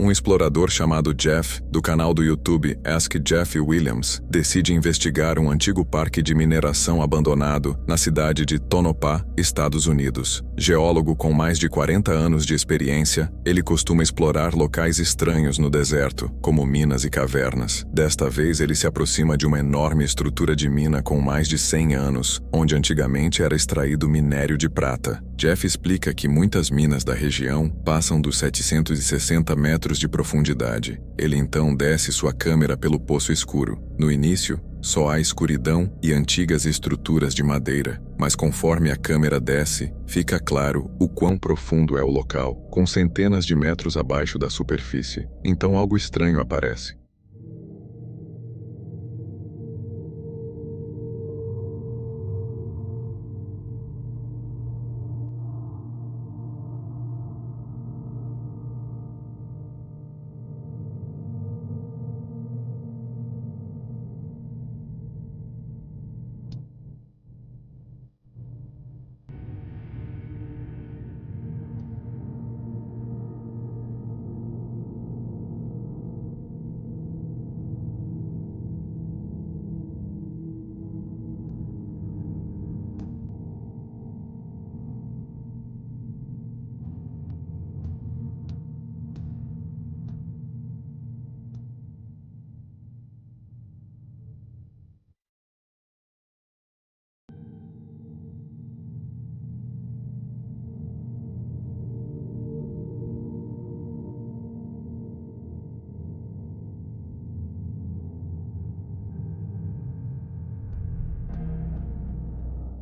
Um explorador chamado Jeff, do canal do YouTube Ask Jeff Williams, decide investigar um antigo parque de mineração abandonado na cidade de Tonopah, Estados Unidos. Geólogo com mais de 40 anos de experiência, ele costuma explorar locais estranhos no deserto, como minas e cavernas. Desta vez, ele se aproxima de uma enorme estrutura de mina com mais de 100 anos, onde antigamente era extraído minério de prata. Jeff explica que muitas minas da região passam dos 760 metros de profundidade. Ele então desce sua câmera pelo poço escuro. No início, só há escuridão e antigas estruturas de madeira, mas conforme a câmera desce, fica claro o quão profundo é o local, com centenas de metros abaixo da superfície. Então algo estranho aparece.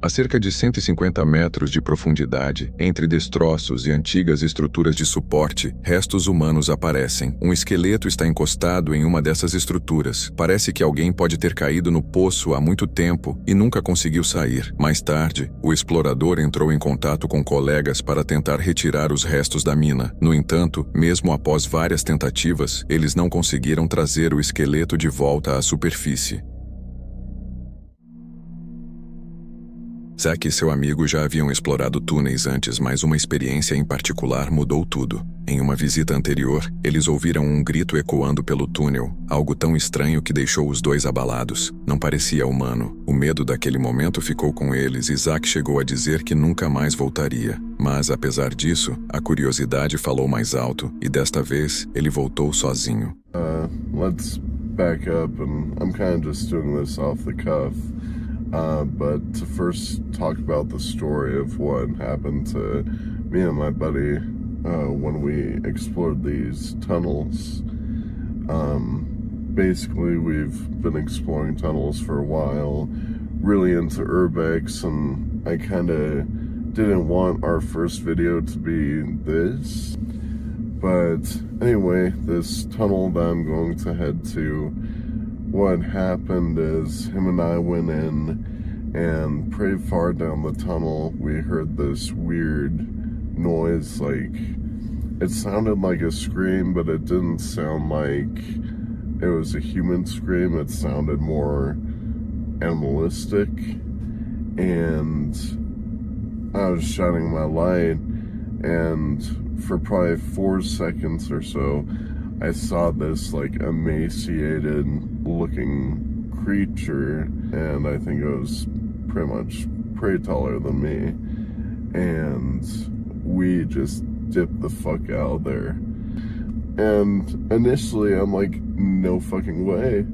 A cerca de 150 metros de profundidade, entre destroços e antigas estruturas de suporte, restos humanos aparecem. Um esqueleto está encostado em uma dessas estruturas. Parece que alguém pode ter caído no poço há muito tempo e nunca conseguiu sair. Mais tarde, o explorador entrou em contato com colegas para tentar retirar os restos da mina. No entanto, mesmo após várias tentativas, eles não conseguiram trazer o esqueleto de volta à superfície. Zack e seu amigo já haviam explorado túneis antes, mas uma experiência em particular mudou tudo. Em uma visita anterior, eles ouviram um grito ecoando pelo túnel, algo tão estranho que deixou os dois abalados. Não parecia humano. O medo daquele momento ficou com eles e Zack chegou a dizer que nunca mais voltaria. Mas, apesar disso, a curiosidade falou mais alto e desta vez ele voltou sozinho. Let's back up, and I'm kind of just doing this off the cuff. But to first talk about the story of what happened to me and my buddy when we explored these tunnels. Basically, we've been exploring tunnels for a while, really into urbex, and I kind of didn't want our first video to be this. But anyway, this tunnel that I'm going to head to, what happened is him and I went in, and pretty far down the tunnel we heard this weird noise. Like, it sounded like a scream, but it didn't sound like it was a human scream. It sounded more animalistic, and I was shining my light, and for probably 4 seconds or so I saw this like emaciated looking creature, and I think it was pretty much pretty taller than me, and we just dipped the fuck out of there. And initially I'm like, no fucking way,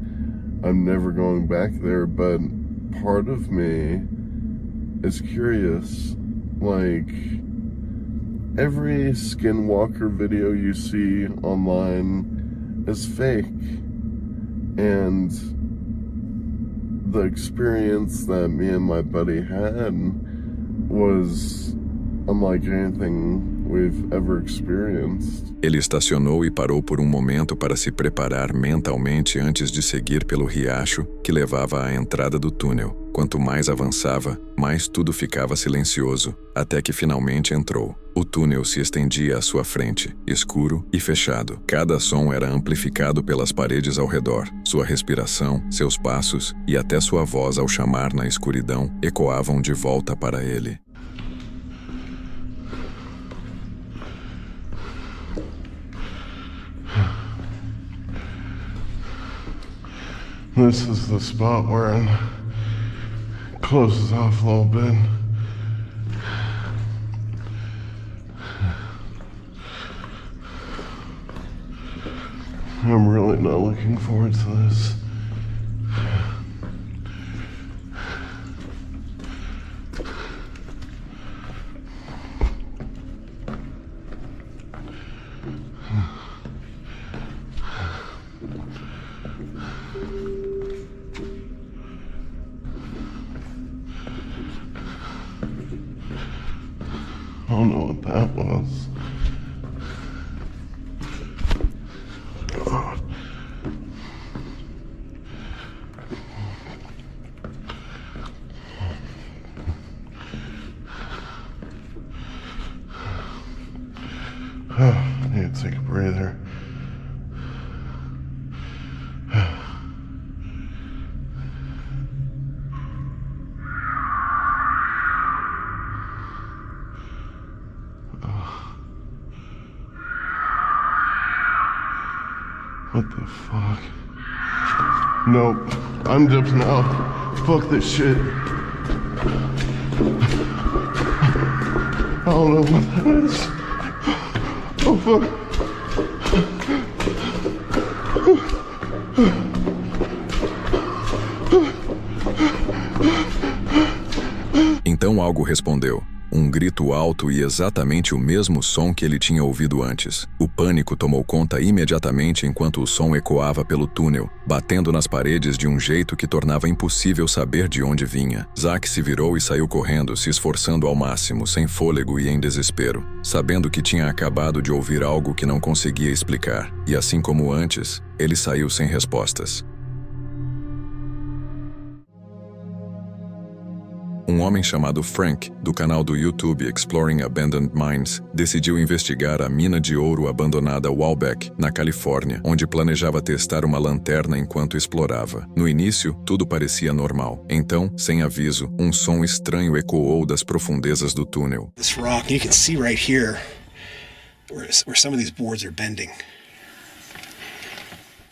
I'm never going back there. But part of me is curious, like, every Skinwalker video you see online is fake, and the experience that me and my buddy had was unlike anything we've ever experienced. Ele estacionou e parou por um momento para se preparar mentalmente antes de seguir pelo riacho que levava à entrada do túnel. Quanto mais avançava, mais tudo ficava silencioso, até que finalmente entrou. O túnel se estendia à sua frente, escuro e fechado. Cada som era amplificado pelas paredes ao redor. Sua respiração, seus passos e até sua voz ao chamar na escuridão ecoavam de volta para ele. This is the spot where it closes off a little bit. I'm really not looking forward to this. I don't know what that was. I need to take a breather. What the fuck? Nope. I'm dipping out. Fuck this shit. I don't know what that is. Oh fuck. Então algo respondeu. Um grito alto e exatamente o mesmo som que ele tinha ouvido antes. O pânico tomou conta imediatamente enquanto o som ecoava pelo túnel, batendo nas paredes de um jeito que tornava impossível saber de onde vinha. Zack se virou e saiu correndo, se esforçando ao máximo, sem fôlego e em desespero, sabendo que tinha acabado de ouvir algo que não conseguia explicar. E assim como antes, ele saiu sem respostas. Um homem chamado Frank, do canal do YouTube Exploring Abandoned Mines, decidiu investigar a mina de ouro abandonada Walbeck, na Califórnia, onde planejava testar uma lanterna enquanto explorava. No início, tudo parecia normal. Então, sem aviso, um som estranho ecoou das profundezas do túnel. This rock, you can see right here where some of these boards are bending.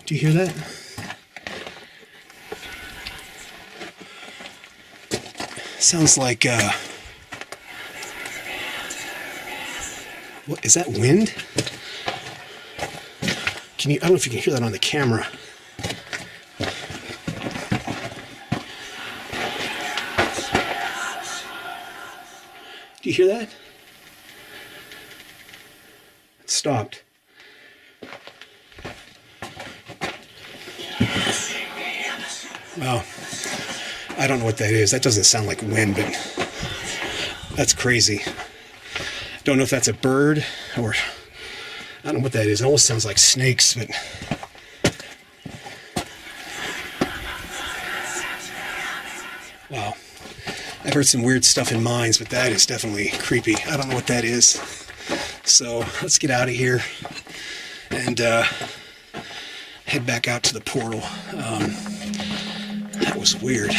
Do you hear that? Sounds like, what, is that wind? I don't know if you can hear that on the camera. Do you hear that? It stopped. Wow. I don't know what that is. That doesn't sound like wind, but that's crazy. Don't know if that's a bird or I don't know what that is. It almost sounds like snakes, but wow. I've heard some weird stuff in mines, but that is definitely creepy. I don't know what that is. So let's get out of here and head back out to the portal. That was weird.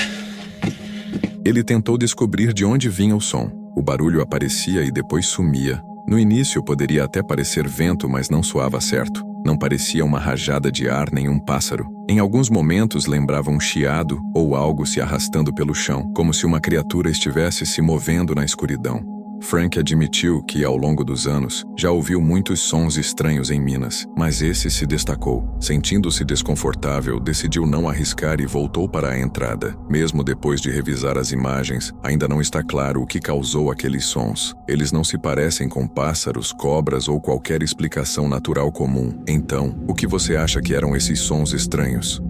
Ele tentou descobrir de onde vinha o som. O barulho aparecia e depois sumia. No início poderia até parecer vento, mas não soava certo. Não parecia uma rajada de ar nem um pássaro. Em alguns momentos lembrava um chiado ou algo se arrastando pelo chão, como se uma criatura estivesse se movendo na escuridão. Frank admitiu que, ao longo dos anos, já ouviu muitos sons estranhos em Minas, mas esse se destacou. Sentindo-se desconfortável, decidiu não arriscar e voltou para a entrada. Mesmo depois de revisar as imagens, ainda não está claro o que causou aqueles sons. Eles não se parecem com pássaros, cobras ou qualquer explicação natural comum. Então, o que você acha que eram esses sons estranhos?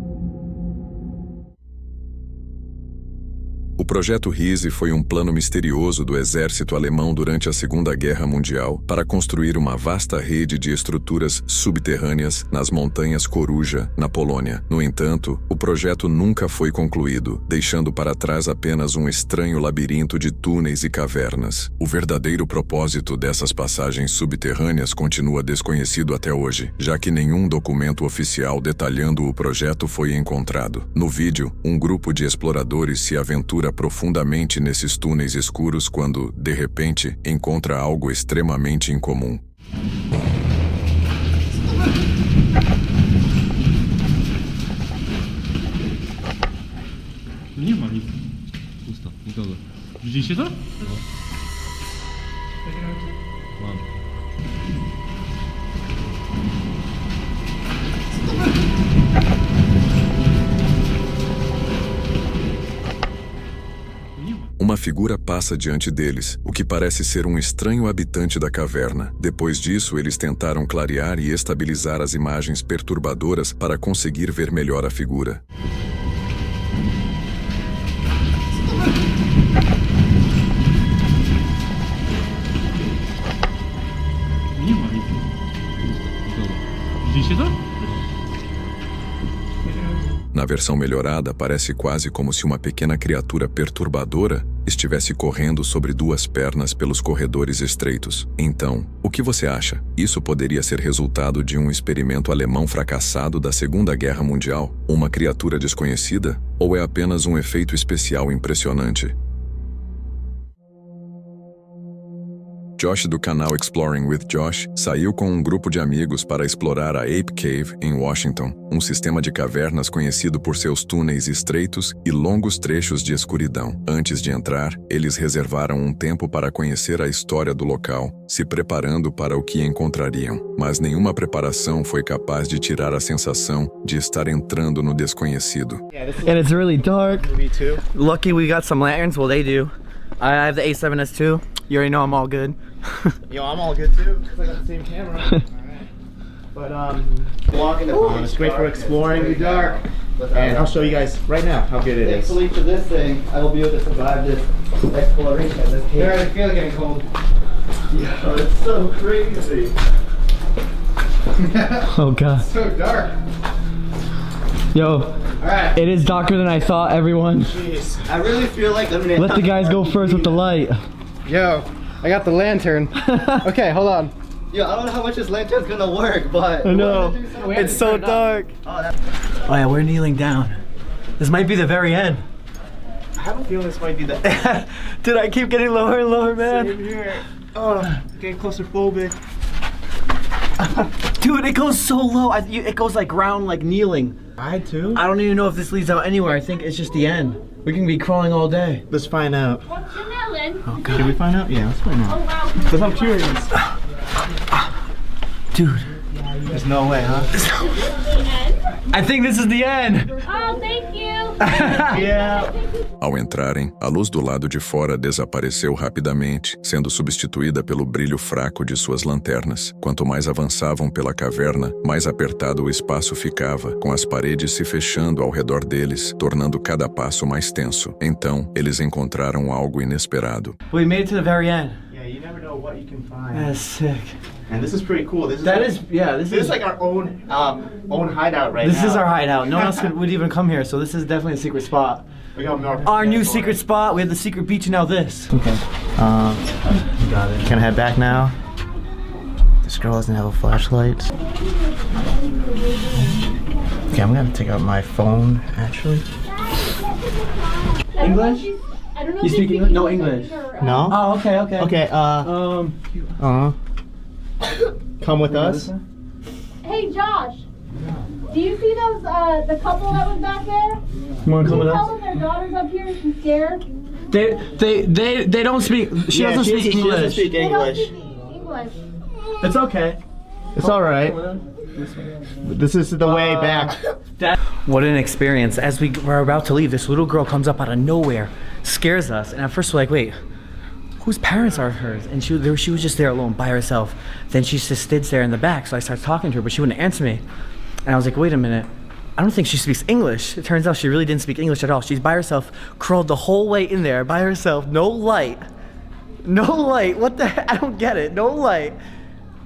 O Projeto Rise foi um plano misterioso do exército alemão durante a Segunda Guerra Mundial para construir uma vasta rede de estruturas subterrâneas nas montanhas Coruja, na Polônia. No entanto, o projeto nunca foi concluído, deixando para trás apenas um estranho labirinto de túneis e cavernas. O verdadeiro propósito dessas passagens subterrâneas continua desconhecido até hoje, já que nenhum documento oficial detalhando o projeto foi encontrado. No vídeo, um grupo de exploradores se aventura profundamente nesses túneis escuros quando, de repente, encontra algo extremamente incomum. widzieliście to? Uma figura passa diante deles, o que parece ser um estranho habitante da caverna. Depois disso, eles tentaram clarear e estabilizar as imagens perturbadoras para conseguir ver melhor a figura. Nie ma nic. Widzieliście to? Na versão melhorada, parece quase como se uma pequena criatura perturbadora estivesse correndo sobre duas pernas pelos corredores estreitos. Então, o que você acha? Isso poderia ser resultado de um experimento alemão fracassado da Segunda Guerra Mundial? Uma criatura desconhecida? Ou é apenas um efeito especial impressionante? Josh do canal Exploring with Josh saiu com um grupo de amigos para explorar a Ape Cave em Washington, um sistema de cavernas conhecido por seus túneis estreitos e longos trechos de escuridão. Antes de entrar, eles reservaram um tempo para conhecer a história do local, se preparando para o que encontrariam. Mas nenhuma preparação foi capaz de tirar a sensação de estar entrando no desconhecido. And it's really dark. Me too. Lucky we got some lanterns. Well, they do. I have the A7S II. You already know I'm all good. Yo, I'm all good too, because I got the same camera. Alright. But, walking the pond, it's great for exploring the dark. And I'll show you guys right now how good it is. Thankfully for this thing, I will be able to survive this exploration of this cave. I feel getting cold. Yeah, oh, it's so crazy. Oh god. It's so dark. Yo, Alright. it is darker than I thought, everyone. Jeez. I really feel like let the guys go first with the light. Yo, I got the lantern. Okay, hold on. Yo, I don't know how much this lantern's gonna work, but I know. it's so dark. Oh yeah, we're kneeling down. This might be the very end. I have a feeling this might be the Dude, I keep getting lower and lower, man. Same here. Oh, getting claustrophobic. Dude, it goes so low. It goes like ground, like kneeling. I too? I don't even know if this leads out anywhere. I think it's just the end. We can be crawling all day. Let's find out. What's your melon? Oh Can we find out? Yeah, let's find out. Oh wow. Because I'm curious. Dude, There's no way, huh? The end? I think this is the end. Oh, thank you. Yeah. Ao entrarem, a luz do lado de fora desapareceu rapidamente, sendo substituída pelo brilho fraco de suas lanternas. Quanto mais avançavam pela caverna, mais apertado o espaço ficava, com as paredes se fechando ao redor deles, tornando cada passo mais tenso. Então, eles encontraram algo inesperado. We made it to the very end. Yeah, you never know what you can find. That's sick. And this is pretty cool. This is This is like our own hideout right now. This is our hideout. No one else would even come here, so this is definitely a secret spot. We got Our new secret spot. We have the secret beach and now this. Okay. Got it. Can I head back now? This girl doesn't have a flashlight. Okay, I'm gonna take out my phone actually. English? I don't know You if speak English? No English. No? Oh, okay, okay. Okay, come with us. Hey Josh, do you see those the couple that was back there? You wanna Can come you with tell us? them their daughter's up here and she's scared? They don't speak. She doesn't speak She doesn't English. speak They don't English. speak English. It's okay. It's all right. This is the way back. What an experience. As we were about to leave, this little girl comes up out of nowhere, scares us, and at first we're like, wait, whose parents are hers? And she was just there alone by herself. Then she just sits there in the back, so I started talking to her, but she wouldn't answer me. And I was like, wait a minute, I don't think she speaks English. It turns out she really didn't speak English at all. She's by herself, crawled the whole way in there by herself, no light. No light, what the heck? I don't get it, no light.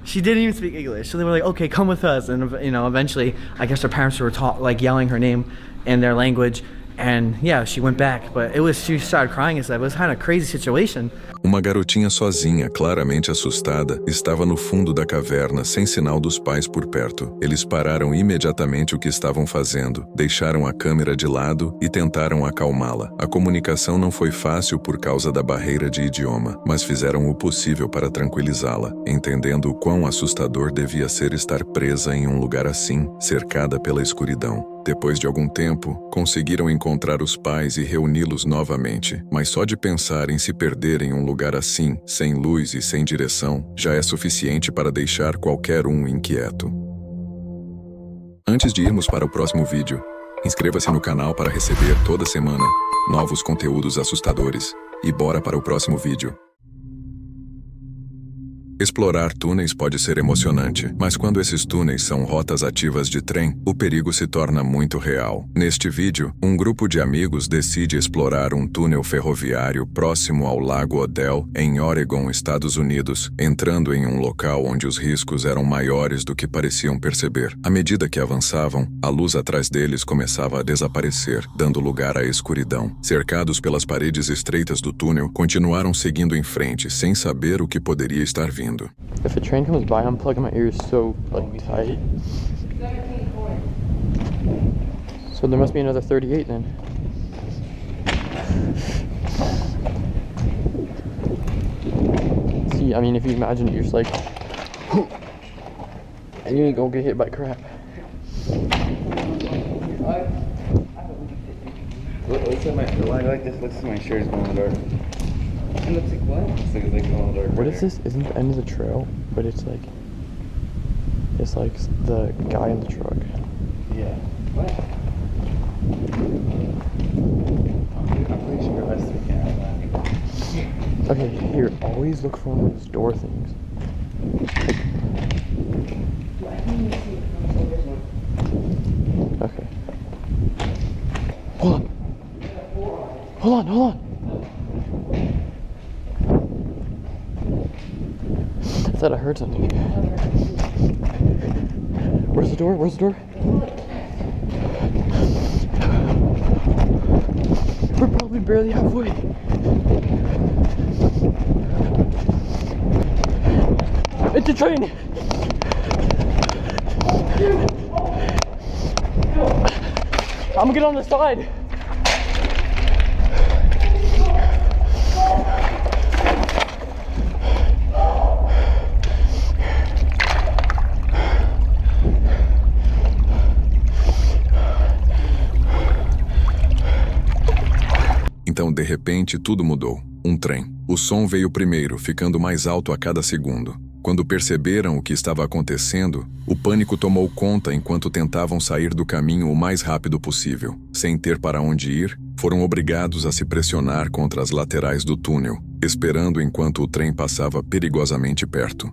She didn't even speak English. So they were like, okay, come with us. And you know, eventually, I guess her parents were like yelling her name in their language. And yeah, she went back, but she started crying and stuff. It was kind of a crazy situation. Uma garotinha sozinha, claramente assustada, estava no fundo da caverna, sem sinal dos pais por perto. Eles pararam imediatamente o que estavam fazendo, deixaram a câmera de lado e tentaram acalmá-la. A comunicação não foi fácil por causa da barreira de idioma, mas fizeram o possível para tranquilizá-la, entendendo o quão assustador devia ser estar presa em um lugar assim, cercada pela escuridão. Depois de algum tempo, conseguiram encontrar os pais e reuni-los novamente, mas só de pensar em se perder em um lugar assim, sem luz e sem direção, já é suficiente para deixar qualquer um inquieto. Antes de irmos para o próximo vídeo, inscreva-se no canal para receber toda semana novos conteúdos assustadores e bora para o próximo vídeo. Explorar túneis pode ser emocionante, mas quando esses túneis são rotas ativas de trem, o perigo se torna muito real. Neste vídeo, um grupo de amigos decide explorar um túnel ferroviário próximo ao Lago Odell, em Oregon, Estados Unidos, entrando em um local onde os riscos eram maiores do que pareciam perceber. À medida que avançavam, a luz atrás deles começava a desaparecer, dando lugar à escuridão. Cercados pelas paredes estreitas do túnel, continuaram seguindo em frente, sem saber o que poderia estar vindo. If a train comes by, I'm plugging my ears so tight. So there must be another 38 then. See, I mean, if you imagine it, you're just like, and you go get hit by crap. Looks like this. Looks like my shirt is going in the dark. It looks like what? Looks like it's like going in the dark. What is this? Isn't the end of the trail, but it's like the guy in the truck. Yeah. What? I'm pretty sure it has 3 cameras. Okay, here, always look for one of those door things. Okay. Hold on. Hold on, hold on. I thought I heard something. Where's the door? Where's the door? We're probably barely halfway. It's a train! I'm gonna get on the side. Então, de repente, tudo mudou. Um trem. O som veio primeiro, ficando mais alto a cada segundo. Quando perceberam o que estava acontecendo, o pânico tomou conta enquanto tentavam sair do caminho o mais rápido possível. Sem ter para onde ir, foram obrigados a se pressionar contra as laterais do túnel, esperando enquanto o trem passava perigosamente perto.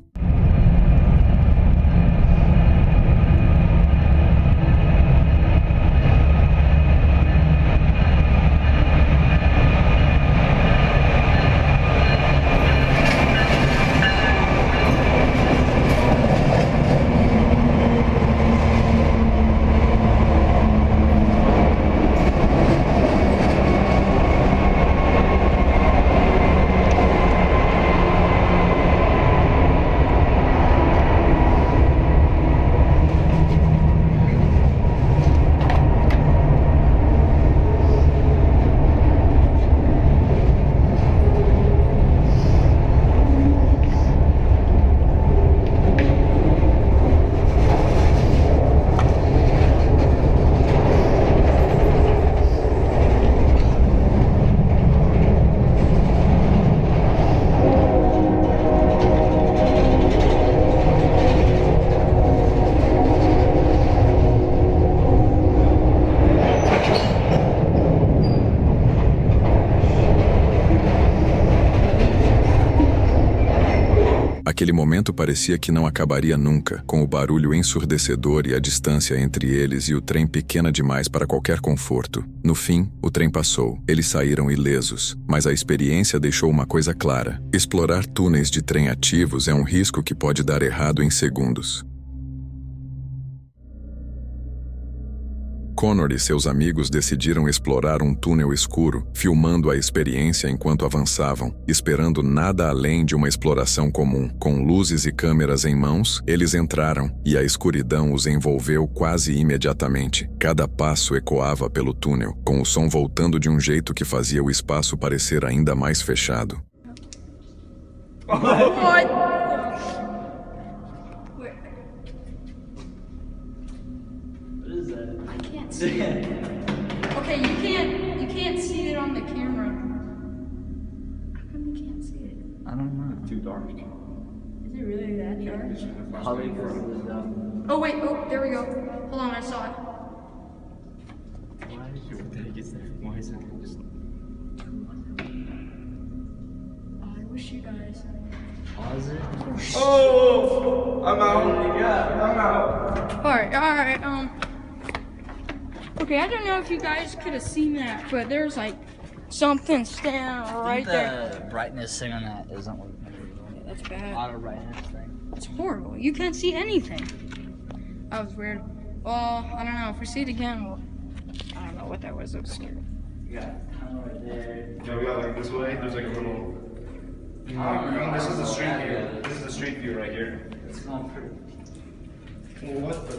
Aquele momento parecia que não acabaria nunca, com o barulho ensurdecedor e a distância entre eles e o trem pequena demais para qualquer conforto. No fim, o trem passou. Eles saíram ilesos, mas a experiência deixou uma coisa clara. Explorar túneis de trem ativos é um risco que pode dar errado em segundos. Connor e seus amigos decidiram explorar um túnel escuro, filmando a experiência enquanto avançavam, esperando nada além de uma exploração comum. Com luzes e câmeras em mãos, eles entraram e a escuridão os envolveu quase imediatamente. Cada passo ecoava pelo túnel, com o som voltando de um jeito que fazia o espaço parecer ainda mais fechado. I can't see it. Okay, you can't see it on the camera. How come you can't see it? I don't know. Too dark. Is it really that dark? Probably because it was Oh wait, oh there we go. Hold on, I saw it. Why is it? What the heck is that? Why is it just... I wish you guys. Pause it. Oh! I'm out. Yeah, I'm out. Alright, okay, I don't know if you guys could have seen that, but there's like something standing right there. The brightness thing on that isn't working. That's bad. Auto brightness thing. It's horrible. You can't see anything. That was weird. Well, I don't know. If we see it again, well, I don't know what that was. That was scary. Yeah, right there. Yeah, we got like this way. There's like a little. This is the street view. This is the street view right here. It's going pretty. What the?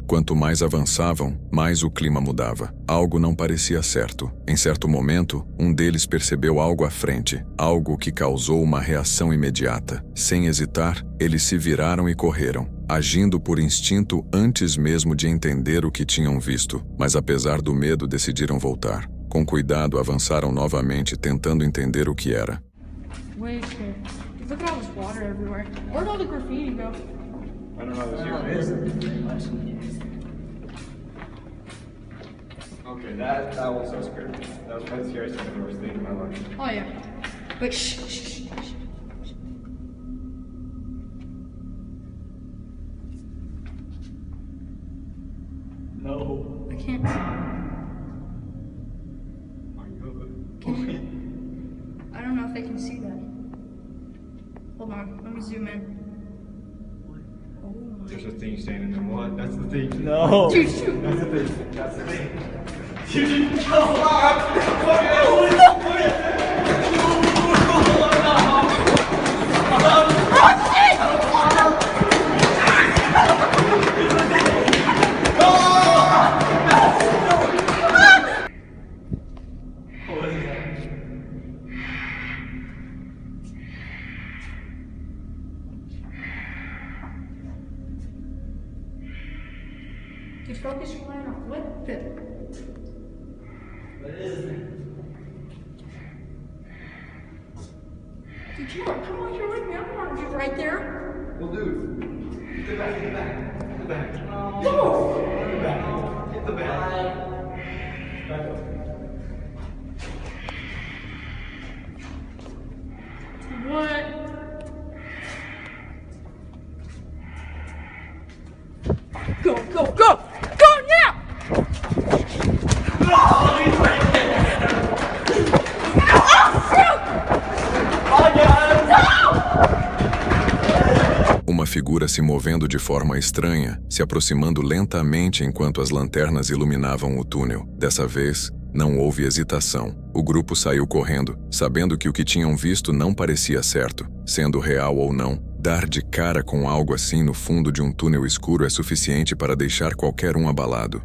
Quanto mais avançavam, mais o clima mudava. Algo não parecia certo. Em certo momento, um deles percebeu algo à frente, algo que causou uma reação imediata. Sem hesitar, eles se viraram e correram, agindo por instinto antes mesmo de entender o que tinham visto. Mas apesar do medo, decidiram voltar. Com cuidado, avançaram novamente, tentando entender o que era. Way scary. Look at all this water everywhere. Where'd all the graffiti go? I don't know. This here. Okay, that was so scary. That was probably the scariest thing I've ever seen in my life. Oh yeah. But shh, shh, shh, shh. No. I can't. Can you? I don't know if they can see that. Hold on, let me zoom in. Oh my. There's a thing standing there. What? That's the thing. No. Dude, shoot! That's the thing. That's the thing. Dude, focus your line on what the. Dude, come on, you're with me. I'm on you right there. Well, dude, get back, get back, get back. No! Get back, get the back. Back up. What? Go, go, go! Go now! Uma figura se movendo de forma estranha, se aproximando lentamente enquanto as lanternas iluminavam o túnel. Dessa vez, não houve hesitação. O grupo saiu correndo, sabendo que o que tinham visto não parecia certo. Sendo real ou não, dar de cara com algo assim no fundo de um túnel escuro é suficiente para deixar qualquer um abalado.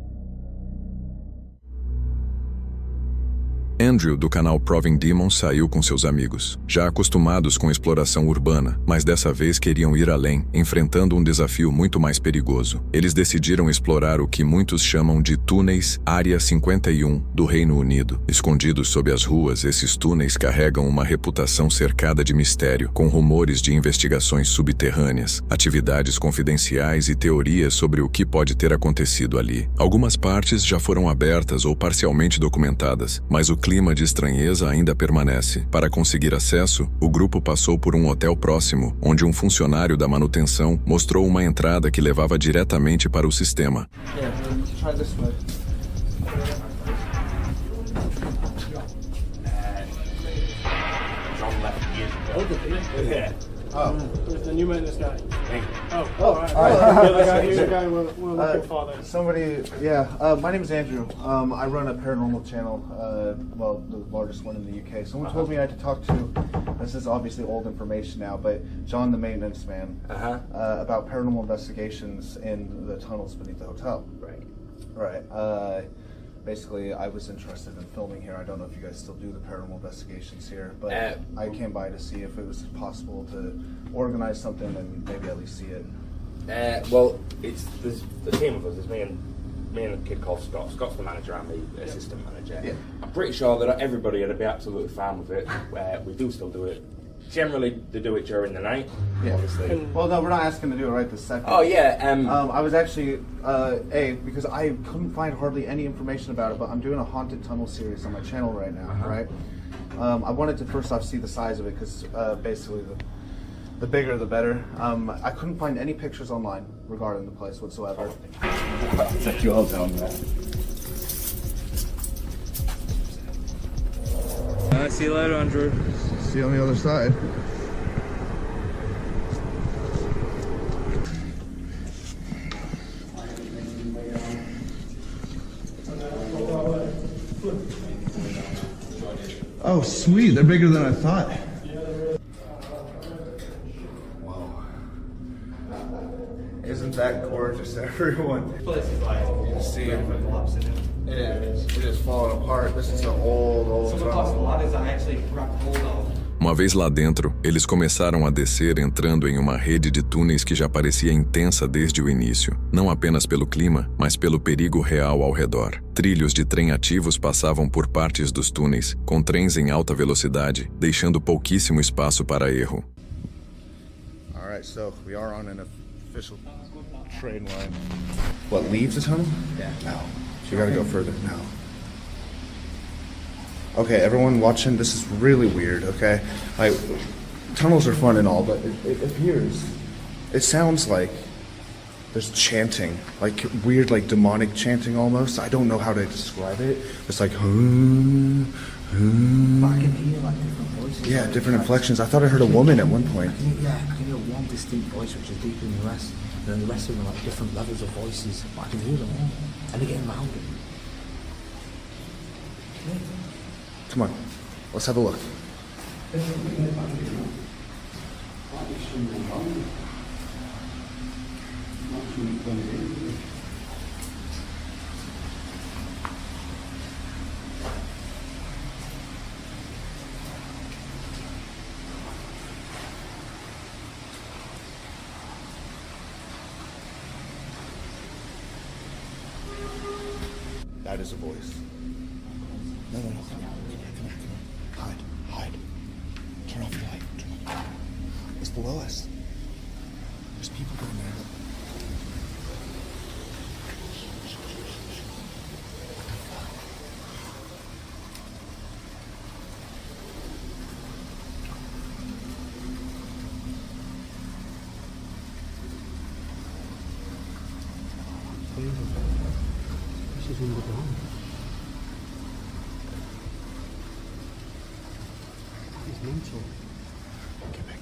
Andrew, do canal Proving Demons, saiu com seus amigos, já acostumados com exploração urbana, mas dessa vez queriam ir além, enfrentando um desafio muito mais perigoso. Eles decidiram explorar o que muitos chamam de túneis Área 51 do Reino Unido. Escondidos sob as ruas, esses túneis carregam uma reputação cercada de mistério, com rumores de investigações subterrâneas, atividades confidenciais e teorias sobre o que pode ter acontecido ali. Algumas partes já foram abertas ou parcialmente documentadas, mas o clima de estranheza ainda permanece. Para conseguir acesso, o grupo passou por um hotel próximo, onde um funcionário da manutenção mostrou uma entrada que levava diretamente para o sistema. Yeah, try this way. Yeah. Oh. And you met this guy. Oh, Oh, alright. alright. He's the guy we're looking for then. Somebody, yeah. My name is Andrew. I run a paranormal channel, well, the largest one in the UK. Someone told me I had to talk to, this is obviously old information now, but John the maintenance man, about paranormal investigations in the tunnels beneath the hotel. Right. Basically, I was interested in filming here. I don't know if you guys still do the paranormal investigations here, but I came by to see if it was possible to organize something and maybe at least see it. Well, there's the team of us. There's me and a kid called Scott. Scott's the manager and the assistant manager. Yeah. I'm pretty sure that everybody would be absolutely fine with it. We do still do it. Generally, they do it during the night. Yeah. Obviously. Well, no, we're not asking to do it right this second. Oh yeah. I was actually because I couldn't find hardly any information about it, but I'm doing a haunted tunnel series on my channel right now. Right. I wanted to first off see the size of it because basically the bigger the better. I couldn't find any pictures online regarding the place whatsoever. Take you all down there. See you later, Andrew. See you on the other side. Oh, sweet. They're bigger than I thought. Whoa. Isn't that gorgeous, everyone? You can see it is falling apart. This is an old tunnel. Uma vez lá dentro, eles começaram a descer entrando em uma rede de túneis que já parecia intensa desde o início, não apenas pelo clima, mas pelo perigo real ao redor. Trilhos de trem ativos passavam por partes dos túneis, com trens em alta velocidade, deixando pouquíssimo espaço para erro. All right, so we are on an official train line. What, leaves the tunnel? Yeah. No. So you gotta go further. No. Okay, everyone watching, this is really weird, okay? Like, tunnels are fun and all, but it appears, it sounds like there's chanting, like weird, like demonic chanting almost. I don't know how to describe it. It's like, But I can hear like different voices. Yeah, different inflections. I thought I heard a woman at one point. I can hear one distinct voice which is deeper than the rest. And then the rest of them are like different levels of voices. But I can hear them all. And they're getting louder. Come on, let's have a look. That is a voice. No. Come on. Hide. Turn off the light. It's below us. There's people down there. This is underground. It's mental. Get back.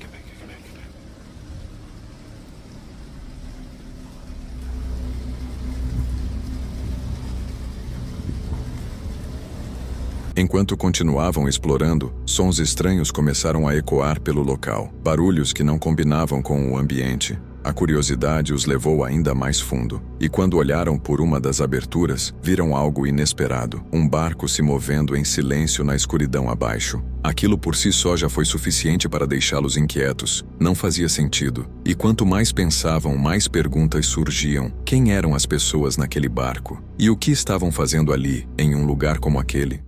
Enquanto continuavam explorando, sons estranhos começaram a ecoar pelo local, barulhos que não combinavam com o ambiente. A curiosidade os levou ainda mais fundo, e quando olharam por uma das aberturas, viram algo inesperado, um barco se movendo em silêncio na escuridão abaixo. Aquilo por si só já foi suficiente para deixá-los inquietos. Não fazia sentido, e quanto mais pensavam, mais perguntas surgiam. Quem eram as pessoas naquele barco? E o que estavam fazendo ali, em um lugar como aquele?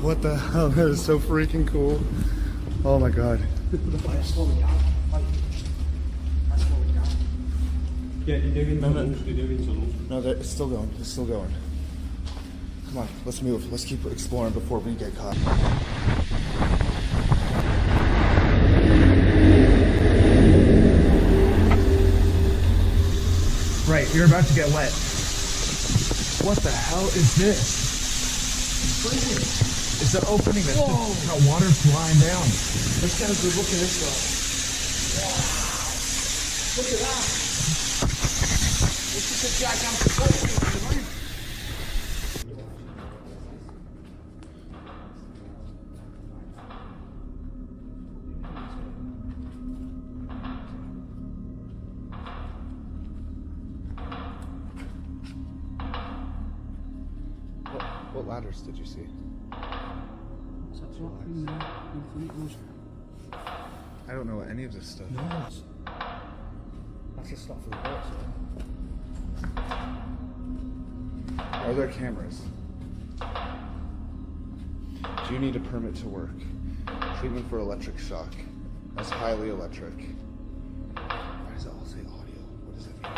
What the hell? That is so freaking cool. Oh my god. Yeah, you're doing tunnels. No, it's still going. It's still going. Come on, let's move. Let's keep exploring before we get caught. Right, you're about to get wet. What the hell is this? It's an opening that's just got water flying down. Let's get a good look at this though. Wow. Look at that. It's just a gigantic opening. What ladders did you see? I don't know any of this stuff. No. That's a stop for the boat. Are there cameras? Do you need a permit to work? Treatment for electric shock. That's highly electric. Why does it all say audio? What does it mean?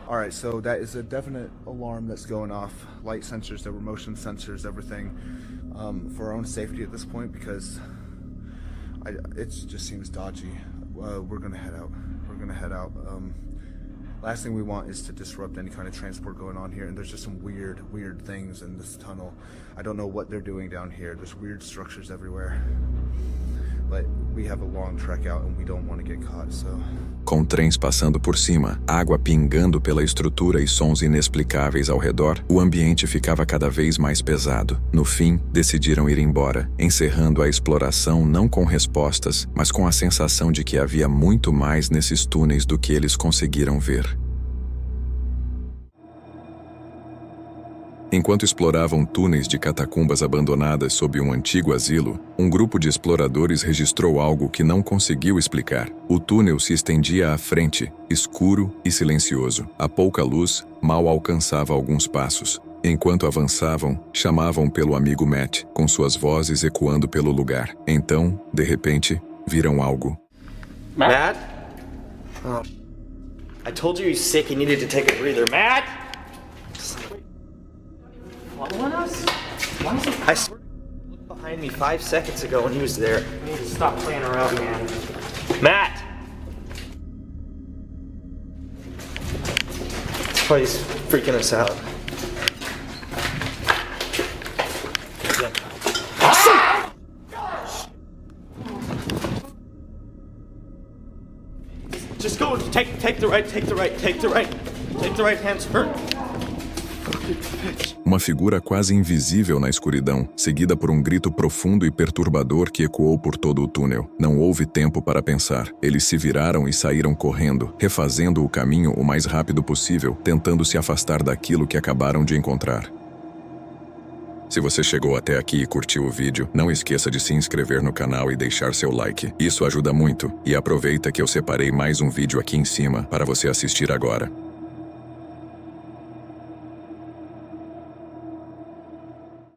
Alright, so that is a definite alarm that's going off. Light sensors, there were motion sensors, everything. For our own safety at this point, because it just seems dodgy. We're gonna head out. Last thing we want is to disrupt any kind of transport going on here, and there's just some weird things in this tunnel. I don't know what they're doing down here. There's weird structures everywhere. But we have a long trek out and we don't want to get caught, so... Com trens passando por cima, água pingando pela estrutura e sons inexplicáveis ao redor, o ambiente ficava cada vez mais pesado. No fim, decidiram ir embora, encerrando a exploração não com respostas, mas com a sensação de que havia muito mais nesses túneis do que eles conseguiram ver. Enquanto exploravam túneis de catacumbas abandonadas sob um antigo asilo, um grupo de exploradores registrou algo que não conseguiu explicar. O túnel se estendia à frente, escuro e silencioso. A pouca luz mal alcançava alguns passos. Enquanto avançavam, chamavam pelo amigo Matt, com suas vozes ecoando pelo lugar. Então, de repente, viram algo. Matt? Oh. I told you he's sick, he needed to take a breather. Matt! Following us? I swear he looked behind me 5 seconds ago when he was there. We need to stop playing around, man. Matt! That's why he's freaking us out. Just go, take the right hand turn. Uma figura quase invisível na escuridão, seguida por um grito profundo e perturbador que ecoou por todo o túnel. Não houve tempo para pensar. Eles se viraram e saíram correndo, refazendo o caminho o mais rápido possível, tentando se afastar daquilo que acabaram de encontrar. Se você chegou até aqui e curtiu o vídeo, não esqueça de se inscrever no canal e deixar seu like. Isso ajuda muito. E aproveita que eu separei mais um vídeo aqui em cima para você assistir agora.